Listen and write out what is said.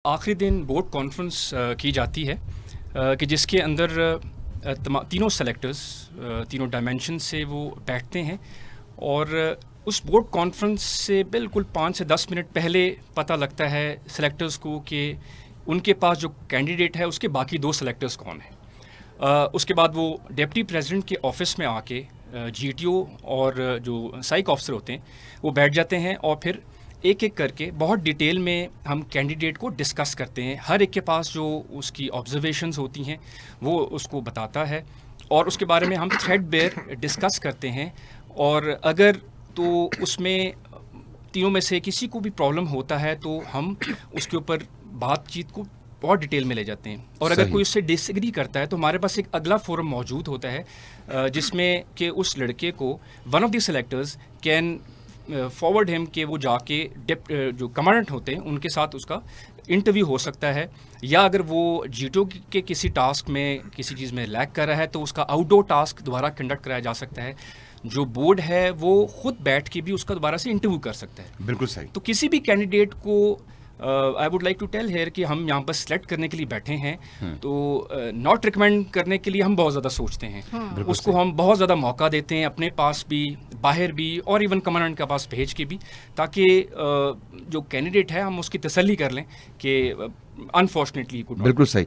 آخری دن board conference کی جاتی ہے کہ جس کے اندر تینوں سلیکٹرز تینوں ڈائمینشن سے وہ بیٹھتے ہیں اور اس بورڈ کانفرنس سے بالکل 5 سے 10 منٹ پہلے پتہ لگتا ہے سلیکٹرز کو کہ ان کے پاس جو کینڈیڈیٹ ہے اس کے باقی 2 سلیکٹرز کون ہیں۔ اس کے بعد وہ ڈپٹی پریزیڈنٹ کے آفس میں آ کے جی ٹی او اور جو سائیک آفسر ہوتے ہیں وہ بیٹھ جاتے ہیں اور پھر ایک ایک کر کے بہت ڈیٹیل میں ہم کینڈیڈیٹ کو ڈسکس کرتے ہیں۔ ہر ایک کے پاس جو اس کی آبزرویشنز ہوتی ہیں وہ اس کو بتاتا ہے اور اس کے بارے میں ہم تھریڈ بیئر ڈسکس کرتے ہیں، اور اگر تو اس میں تینوں میں سے کسی کو بھی پرابلم ہوتا ہے تو ہم اس کے اوپر بات چیت کو بہت ڈیٹیل میں لے جاتے ہیں، اور اگر کوئی اس سے ڈس ایگری کرتا ہے تو ہمارے پاس ایک اگلا فورم موجود ہوتا ہے جس میں کہ اس لڑکے کو one of the selectors can forward ہم کہ وہ جا کے جو کمانڈنٹ ہوتے ہیں ان کے ساتھ اس کا انٹرویو ہو سکتا ہے، یا اگر وہ جیٹو کے کسی ٹاسک میں کسی چیز میں لیک کر رہا ہے تو اس کا آؤٹ ڈور ٹاسک دوبارہ کنڈکٹ کرایا جا سکتا ہے۔ جو بورڈ ہے وہ خود بیٹھ کے بھی اس کا دوبارہ سے انٹرویو کر سکتا ہے۔ بالکل صحیح۔ تو کسی بھی کینڈیڈیٹ کو I would like to tell here کہ ہم یہاں پر سلیکٹ کرنے کے لیے بیٹھے ہیں تو ناٹ ریکمینڈ کرنے کے لیے ہم بہت زیادہ سوچتے ہیں، اس کو ہم بہت زیادہ موقع دیتے ہیں اپنے پاس بھی، باہر بھی، اور ایون کمانڈنٹ کے پاس بھیج کے بھی، تاکہ جو کینڈیڈیٹ ہے ہم اس کی تسلی کر لیں کہ انفارچونیٹلی بالکل صحیح۔